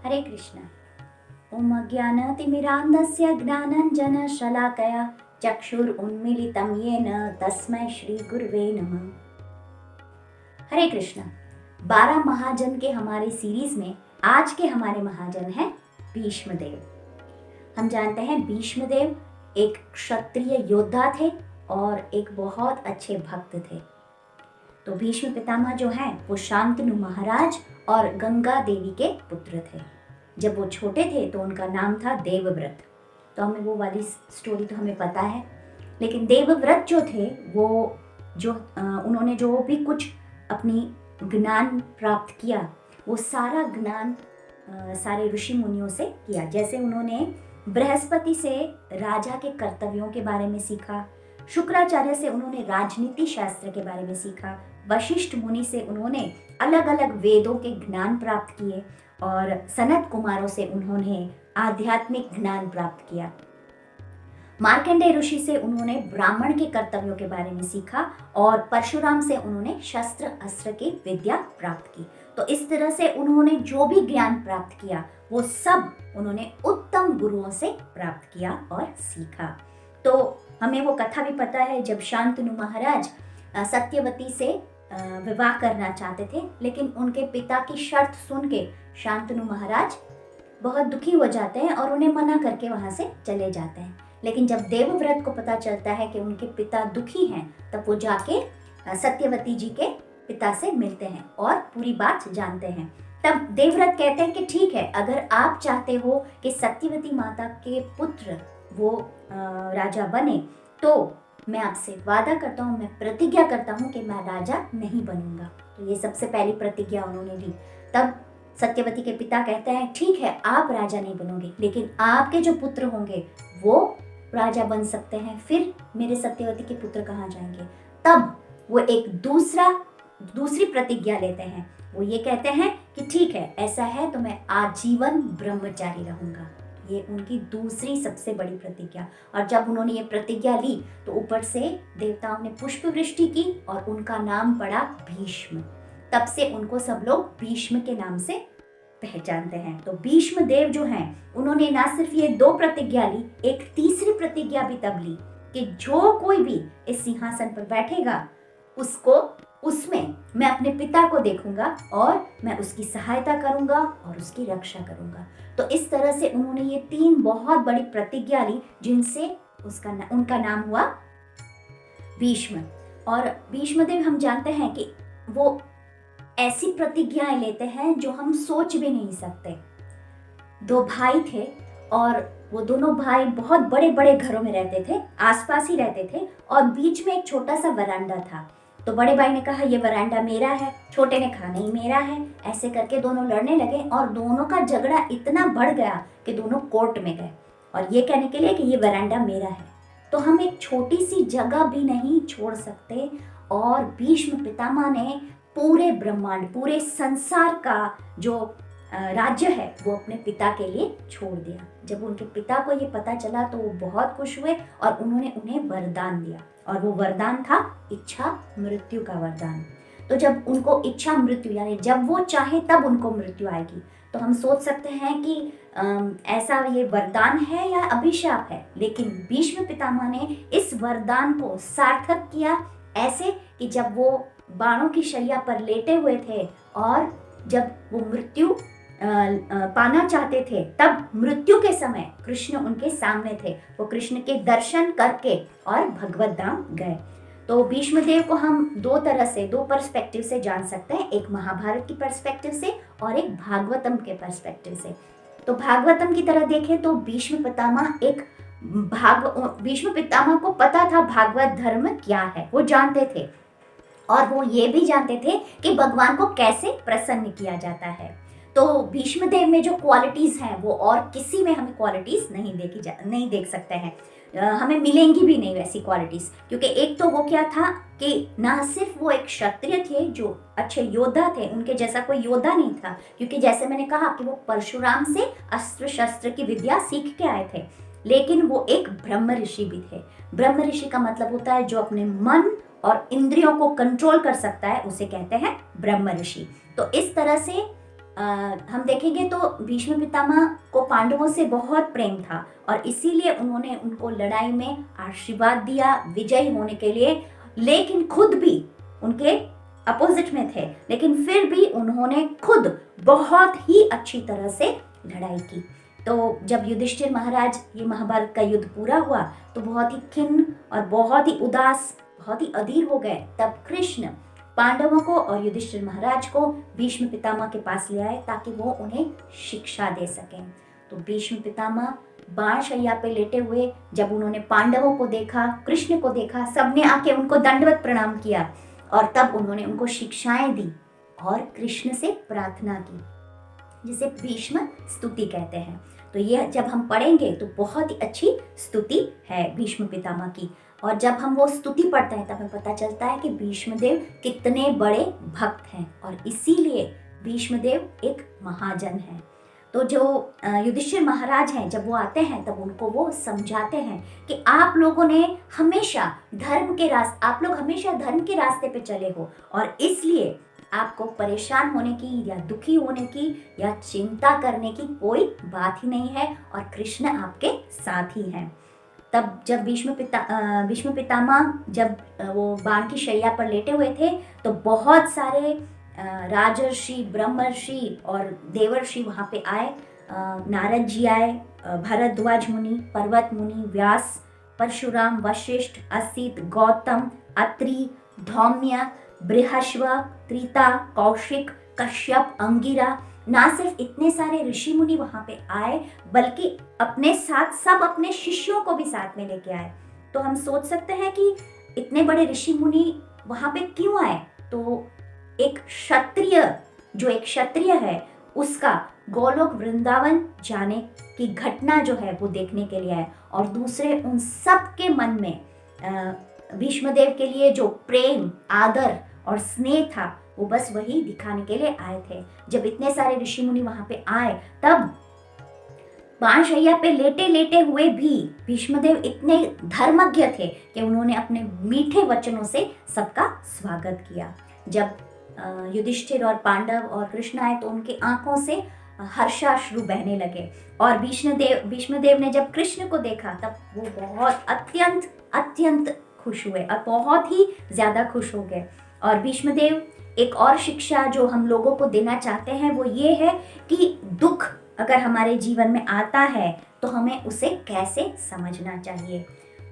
हरे कृष्ण। ओम अज्ञानतिमिरान्धस्य ज्ञानाञ्जनशलाकया चक्षुरुन्मीलितं येन तस्मै श्री गुरुवे नमः। हरे कृष्ण। 12 महाजन के हमारे सीरीज में आज के हमारे महाजन हैं भीष्मदेव। हम जानते हैं भीष्मदेव एक क्षत्रिय योद्धा थे और एक बहुत अच्छे भक्त थे। तो भीष्म पितामह जो हैं वो शांतनु महाराज और गंगा देवी के पुत्र थे। जब वो छोटे थे तो उनका नाम था देवव्रत। तो हमें वो वाली स्टोरी तो हमें पता है, लेकिन देवव्रत जो थे वो उन्होंने जो भी कुछ अपनी ज्ञान प्राप्त किया वो सारा ज्ञान सारे ऋषि मुनियों से किया। जैसे उन्होंने बृहस्पति से राजा के कर्तव्यों के बारे में सीखा, शुक्राचार्य से उन्होंने राजनीति शास्त्र के बारे में सीखा, वशिष्ठ मुनि से उन्होंने अलग अलग वेदों के ज्ञान प्राप्त किए और सनत कुमारों से उन्होंने आध्यात्मिक ज्ञान प्राप्त किया। मार्कंडेय ऋषि से उन्होंने ब्राह्मण के कर्तव्यों के बारे में सीखा और परशुराम से उन्होंने शस्त्र अस्त्र की विद्या प्राप्त की। तो इस तरह से उन्होंने जो भी ज्ञान प्राप्त किया वो सब उन्होंने उत्तम गुरुओं से प्राप्त किया और सीखा। तो हमें वो कथा भी पता है, जब शांतनु महाराज सत्यवती से विवाह करना चाहते थे, लेकिन उनके पिता की शर्त सुन के शांतनु महाराज बहुत दुखी हो जाते हैं और उन्हें मना करके वहां से चले जाते हैं। लेकिन जब देवव्रत को पता चलता है कि उनके पिता दुखी हैं, तब वो जाके सत्यवती जी के पिता से मिलते हैं और पूरी बात जानते हैं। तब देवव्रत कहते हैं कि ठीक है, अगर आप चाहते हो कि सत्यवती माता के पुत्र वो राजा बने तो मैं आपसे वादा करता हूँ, मैं प्रतिज्ञा करता हूँ कि मैं राजा नहीं बनूंगा। तो ये सबसे पहली प्रतिज्ञा उन्होंने ली। तब सत्यवती के पिता कहते हैं ठीक है, आप राजा नहीं बनोगे, लेकिन आपके जो पुत्र होंगे वो राजा बन सकते हैं। फिर मेरे सत्यवती के पुत्र कहाँ जाएंगे? तब वो एक दूसरी प्रतिज्ञा लेते हैं। वो ये कहते हैं कि ठीक है, ऐसा है तो मैं आजीवन ब्रह्मचारी रहूंगा। ये उनकी दूसरी सबसे बड़ी प्रतिज्ञा। और जब उन्होंने ये प्रतिज्ञा ली तो ऊपर से देवताओं ने पुष्प वृष्टि की और उनका नाम पड़ा भीष्म। तब से उनको सब लोग भीष्म के नाम से पहचानते हैं। तो भीष्म देव जो हैं उन्होंने ना सिर्फ ये 2 प्रतिज्ञा ली, एक तीसरी प्रतिज्ञा भी तब ली कि जो कोई भी इस सिंहासन पर बैठेगा उसमें मैं अपने पिता को देखूंगा और मैं उसकी सहायता करूंगा और उसकी रक्षा करूंगा। तो इस तरह से उन्होंने ये 3 बहुत बड़ी प्रतिज्ञा ली, जिनसे उनका नाम हुआ भीष्म। और भीष्मदेव हम जानते हैं कि वो ऐसी प्रतिज्ञाएं लेते हैं जो हम सोच भी नहीं सकते। 2 भाई थे और वो दोनों भाई बहुत बड़े बड़े घरों में रहते थे, आसपास ही रहते थे और बीच में एक छोटा सा वरांडा था। तो बड़े भाई ने कहा ये वरांडा मेरा है, छोटे ने कहा नहीं मेरा है। ऐसे करके दोनों लड़ने लगे और दोनों का झगड़ा इतना बढ़ गया कि दोनों कोर्ट में गए और ये कहने के लिए कि ये वरांडा मेरा है। तो हम एक छोटी सी जगह भी नहीं छोड़ सकते और भीष्म पितामह ने पूरे ब्रह्मांड, पूरे संसार का जो राज्य है वो अपने पिता के लिए छोड़ दिया। जब उनके पिता को ये पता चला तो वो बहुत खुश हुए और उन्होंने उन्हें वरदान दिया और वो वरदान था इच्छा मृत्यु का वरदान। तो जब उनको इच्छा मृत्यु यानी जब वो चाहे तब उनको मृत्यु आएगी। तो हम सोच सकते हैं कि ऐसा ये वरदान है या अभिशाप है, लेकिन भीष्म पितामह ने इस वरदान को सार्थक किया ऐसे कि जब वो बाणों की शैया पर लेटे हुए थे और जब वो मृत्यु पाना चाहते थे, तब मृत्यु के समय कृष्ण उनके सामने थे। वो कृष्ण के दर्शन करके और भगवत धाम गए। तो भीष्मदेव को हम 2 तरह से, 2 पर्सपेक्टिव से जान सकते हैं, एक महाभारत की पर्सपेक्टिव से और एक भागवतम के पर्सपेक्टिव से। तो भागवतम की तरह देखें तो भीष्म पितामह को पता था भागवत धर्म क्या है, वो जानते थे और वो ये भी जानते थे कि भगवान को कैसे प्रसन्न किया जाता है। तो भीष्मदेव में जो क्वालिटीज हैं वो और किसी में हमें क्वालिटीज नहीं देख सकते हैं, हमें मिलेंगी भी नहीं वैसी क्वालिटीज। क्योंकि एक तो वो क्या था कि ना सिर्फ वो एक क्षत्रिय थे जो अच्छे योद्धा थे, उनके जैसा कोई योद्धा नहीं था, क्योंकि जैसे मैंने कहा कि वो परशुराम से अस्त्र शस्त्र की विद्या सीख के आए थे, लेकिन वो एक ब्रह्म ऋषि भी थे। ब्रह्म ऋषि का मतलब होता है जो अपने मन और इंद्रियों को कंट्रोल कर सकता है, उसे कहते हैं ब्रह्म ऋषि। तो इस तरह से हम देखेंगे तो भीष्म पितामह को पांडवों से बहुत प्रेम था और इसीलिए उन्होंने उनको लड़ाई में आशीर्वाद दिया विजयी होने के लिए, लेकिन खुद भी उनके अपोजिट में थे, लेकिन फिर भी उन्होंने खुद बहुत ही अच्छी तरह से लड़ाई की। तो जब युधिष्ठिर महाराज ये महाभारत का युद्ध पूरा हुआ तो बहुत ही खिन्न और बहुत ही उदास, बहुत ही अधीर हो गए। तब कृष्ण पांडवों को और युधिष्ठिर महाराज को भीष्म पितामह के पास ले आए ताकि वो उन्हें शिक्षा दे सकें। तो भीष्म पितामह बाण शैया पे लेटे हुए जब उन्होंने पांडवों को देखा, कृष्ण को देखा, सबने आके उनको दंडवत प्रणाम किया और तब उन्होंने उनको शिक्षाएं दी और कृष्ण से प्रार्थना की, जिसे भीष्म स्तुति कहते हैं। तो यह जब हम पढ़ेंगे तो बहुत ही अच्छी स्तुति है भीष्म पितामह की, और जब हम वो स्तुति पढ़ते हैं तब हमें पता चलता है कि भीष्मदेव कितने बड़े भक्त हैं और इसीलिए भीष्मदेव एक महाजन है। तो जो युधिष्ठिर महाराज हैं जब वो आते हैं तब उनको वो समझाते हैं कि आप लोग हमेशा धर्म के रास्ते पे चले हो और इसलिए आपको परेशान होने की या दुखी होने की या चिंता करने की कोई बात ही नहीं है और कृष्ण आपके साथ ही हैं। तब जब भीष्म पितामह जब वो बाण की शैया पर लेटे हुए थे तो बहुत सारे राजर्षि, ब्रह्मर्षि और देवर्षि वहाँ पे आए। नारद जी आए, भरद्वाज मुनि, पर्वत मुनि, व्यास, परशुराम, वशिष्ठ, असित, गौतम, अत्रि, धौम्य, बृहस्व, त्रिता, कौशिक, कश्यप, अंगिरा। ना सिर्फ इतने सारे ऋषि मुनि वहां पे आए बल्कि अपने साथ सब अपने शिष्यों को भी साथ में लेके आए। तो हम सोच सकते हैं कि इतने बड़े ऋषि मुनि वहां पे क्यों आए। तो एक क्षत्रिय है उसका गोलोक वृंदावन जाने की घटना जो है वो देखने के लिए आए और दूसरे उन सब के मन में भीष्मदेव के लिए जो प्रेम, आदर और स्नेह था वो बस वही दिखाने के लिए आए थे। जब इतने सारे ऋषि मुनि वहां पे आए तब बाण शैया पे लेटे लेटे हुए भी भीष्मदेव इतने धर्मज्ञ थे कि उन्होंने अपने मीठे वचनों से सबका स्वागत किया। जब युधिष्ठिर और पांडव और कृष्ण आए तो उनकी आंखों से हर्षाश्रु बहने लगे और भीष्मदेव ने जब कृष्ण को देखा तब वो बहुत अत्यंत खुश हुए और बहुत ही ज्यादा खुश हो गए। और भीष्मदेव एक और शिक्षा जो हम लोगों को देना चाहते हैं वो ये है कि दुख अगर हमारे जीवन में आता है तो हमें उसे कैसे समझना चाहिए।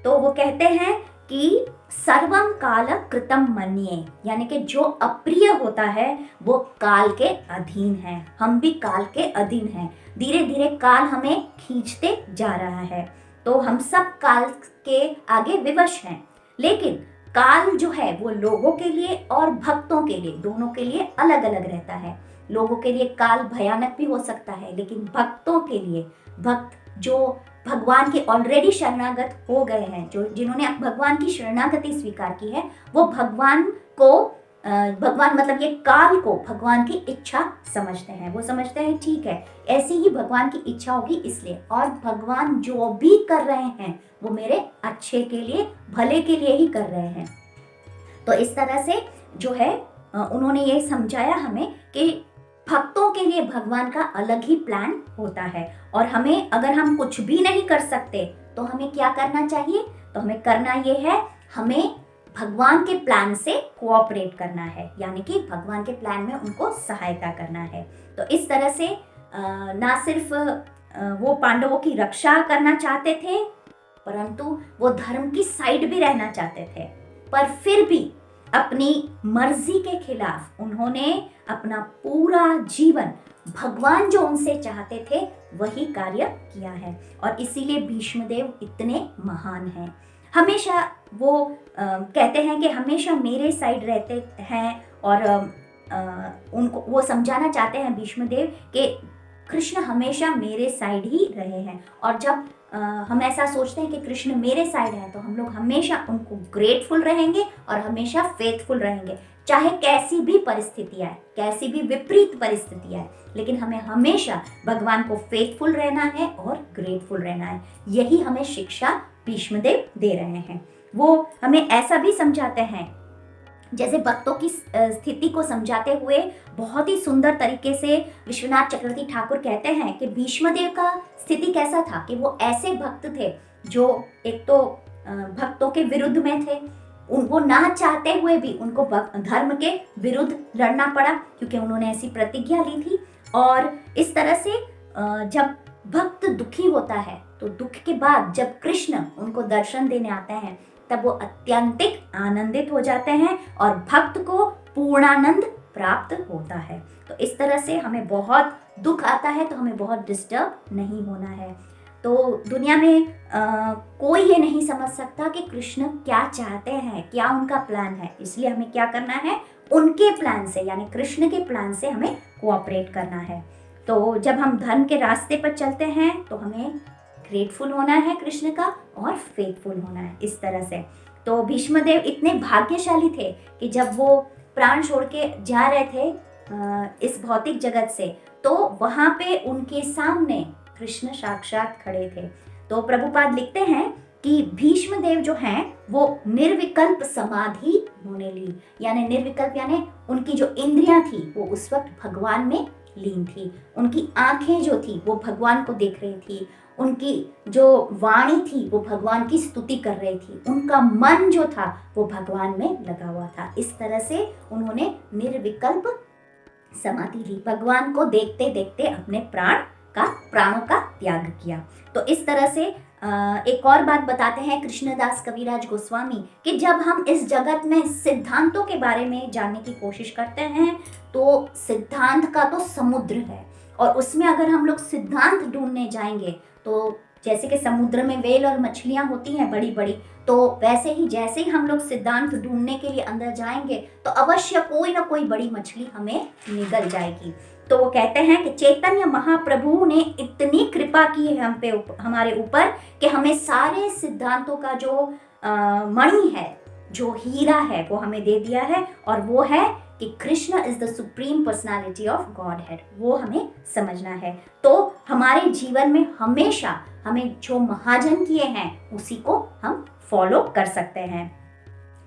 तो वो कहते हैं कि सर्वम काल कृतम मन्ये, यानी कि जो अप्रिय होता है वो काल के अधीन है। हम भी काल के अधीन हैं, धीरे धीरे काल हमें खींचते जा रहा है। तो हम सब काल के आगे विवश हैं, लेकिन काल जो है वो लोगों के लिए और भक्तों के लिए, दोनों के लिए अलग अलग रहता है। लोगों के लिए काल भयानक भी हो सकता है, लेकिन भक्तों के लिए, भक्त जो भगवान के ऑलरेडी शरणागत हो गए हैं, जो जिन्होंने भगवान की शरणागति स्वीकार की है, वो भगवान मतलब ये काल को भगवान की इच्छा समझते हैं। वो समझते हैं ठीक है ऐसी ही भगवान की इच्छा होगी इसलिए, और भगवान जो भी कर रहे हैं वो मेरे अच्छे के लिए, भले के लिए ही कर रहे हैं। तो इस तरह से जो है उन्होंने ये समझाया हमें कि भक्तों के लिए भगवान का अलग ही प्लान होता है और हमें अगर हम कुछ भी नहीं कर सकते तो हमें क्या करना चाहिए। तो हमें करना ये है, हमें भगवान के प्लान से कोऑपरेट करना है, यानी कि भगवान के प्लान में उनको सहायता करना है। तो इस तरह से ना सिर्फ वो पांडवों की रक्षा करना चाहते थे परंतु वो धर्म की साइड भी रहना चाहते थे, पर फिर भी अपनी मर्जी के खिलाफ उन्होंने अपना पूरा जीवन भगवान जो उनसे चाहते थे वही कार्य किया है और इसीलिए भीष्मदेव इतने महान हैं। हमेशा वो कहते हैं कि हमेशा मेरे साइड रहते हैं और उनको वो समझाना चाहते हैं भीष्मदेव कि कृष्ण हमेशा मेरे साइड ही रहे हैं। और जब हम ऐसा सोचते हैं कि कृष्ण मेरे साइड है तो हम लोग हमेशा उनको ग्रेटफुल रहेंगे और हमेशा फेथफुल रहेंगे, चाहे कैसी भी परिस्थिति आए, कैसी भी विपरीत परिस्थिति आए, लेकिन हमें हमेशा भगवान को फेथफुल रहना है और ग्रेटफुल रहना है। यही हमें शिक्षा भीष्मदेव दे रहे हैं। वो हमें ऐसा भी समझाते हैं जैसे भक्तों की स्थिति को समझाते हुए बहुत ही सुंदर तरीके से विश्वनाथ चक्रवर्ती ठाकुर कहते हैं कि भीष्मदेव का स्थिति कैसा था कि वो ऐसे भक्त थे जो एक तो भक्तों के विरुद्ध में थे, उनको ना चाहते हुए भी उनको धर्म के विरुद्ध लड़ना पड़ा क्योंकि उन्होंने ऐसी प्रतिज्ञा ली थी। और इस तरह से जब भक्त दुखी होता है तो दुख के बाद जब कृष्ण उनको दर्शन देने आते हैं तब वो अत्यंतिक आनंदित हो जाते हैं और भक्त को पूर्णानंद प्राप्त होता है। तो इस तरह से हमें बहुत दुख आता है तो हमें बहुत डिस्टर्ब नहीं होना है। तो दुनिया में कोई ये नहीं समझ सकता कि कृष्ण क्या चाहते हैं, क्या उनका प्लान है, इसलिए हमें क्या करना है, उनके प्लान से यानी कृष्ण के प्लान से हमें कोऑपरेट करना है। तो जब हम धर्म के रास्ते पर चलते हैं तो हमें ग्रेटफुल होना है कृष्ण का और फेथफुल होना है इस तरह से। तो भीष्मदेव इतने भाग्यशाली थे कि जब वो प्राण छोड़ के जा रहे थे इस भौतिक जगत से तो वहां पे उनके सामने कृष्ण साक्षात खड़े थे। तो प्रभुपाद लिखते हैं कि भीष्मदेव जो हैं वो निर्विकल्प समाधि उन्होंने ली, यानी निर्विकल्प यानी उनकी जो इंद्रियां थी वो उस वक्त भगवान में लीन थी, उनकी आंखें जो थी वो भगवान को देख रही थी, उनकी जो वाणी थी वो भगवान की स्तुति कर रही थी, उनका मन जो था वो भगवान में लगा हुआ था। इस तरह से उन्होंने निर्विकल्प समाधि ली, भगवान को देखते देखते अपने प्राणों का त्याग किया। तो इस तरह से एक और बात बताते हैं कृष्णदास कविराज गोस्वामी कि जब हम इस जगत में सिद्धांतों के बारे में जानने की कोशिश करते हैं तो सिद्धांत का तो समुद्र है और उसमें अगर हम लोग सिद्धांत ढूंढने जाएंगे तो जैसे कि समुद्र में व्हेल और मछलियां होती हैं बड़ी बड़ी, तो वैसे ही जैसे ही हम लोग सिद्धांत ढूंढने के लिए अंदर जाएंगे तो अवश्य कोई ना कोई बड़ी मछली हमें निगल जाएगी। तो वो कहते हैं कि चैतन्य महाप्रभु ने इतनी कृपा की है हम पे हमारे ऊपर कि हमें सारे सिद्धांतों का जो मणि है, जो हीरा है वो हमें दे दिया है और वो है कि Krishna is the supreme personality of God head, वो हमें समझना है। तो हमारे जीवन में हमेशा हमें जो महाजन किए हैं उसी को हम फॉलो कर सकते हैं।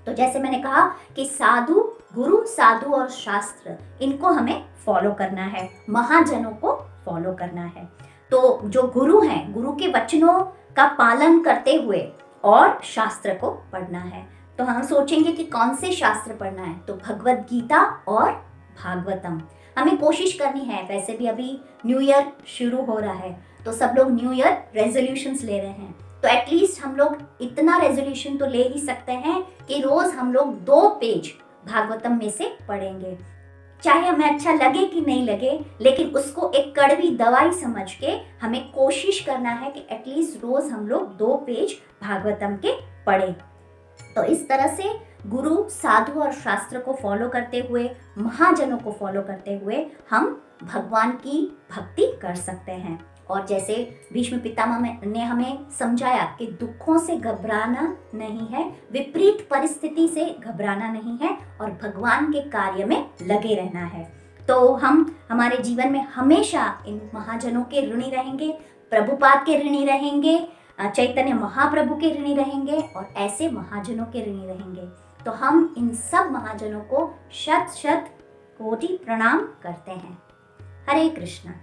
तो जैसे मैंने कहा कि साधु, गुरु, साधु और शास्त्र इनको हमें फॉलो करना है, महाजनों को फॉलो करना है। तो जो गुरु हैं, गुरु के वचनों का पालन करते हुए और शास्त्र को पढ़ना है। तो हम सोचेंगे कि कौन से शास्त्र पढ़ना है, तो भगवत गीता और भागवतम हमें कोशिश करनी है। वैसे भी अभी न्यू ईयर शुरू हो रहा है तो सब लोग न्यू ईयर रेजोल्यूशंस ले रहे हैं, तो एटलीस्ट हम लोग इतना रेजोल्यूशन तो ले ही सकते हैं कि रोज हम लोग 2 पेज भागवतम में से पढ़ेंगे। चाहे हमें अच्छा लगे कि नहीं लगे, लेकिन उसको एक कड़वी दवाई समझ के हमें कोशिश करना है कि एटलीस्ट रोज हम लोग 2 पेज भागवतम के पढ़ें। तो इस तरह से गुरु, साधु और शास्त्र को फॉलो करते हुए, महाजनों को फॉलो करते हुए हम भगवान की भक्ति कर सकते हैं। और जैसे भीष्म पितामह ने हमें समझाया कि दुखों से घबराना नहीं है, विपरीत परिस्थिति से घबराना नहीं है और भगवान के कार्य में लगे रहना है। तो हम हमारे जीवन में हमेशा इन महाजनों के ऋणी रहेंगे, प्रभुपाद के ऋणी रहेंगे, चैतन्य महाप्रभु के ऋणी रहेंगे और ऐसे महाजनों के ऋणी रहेंगे। तो हम इन सब महाजनों को शत शत कोटि प्रणाम करते हैं। हरे कृष्णा।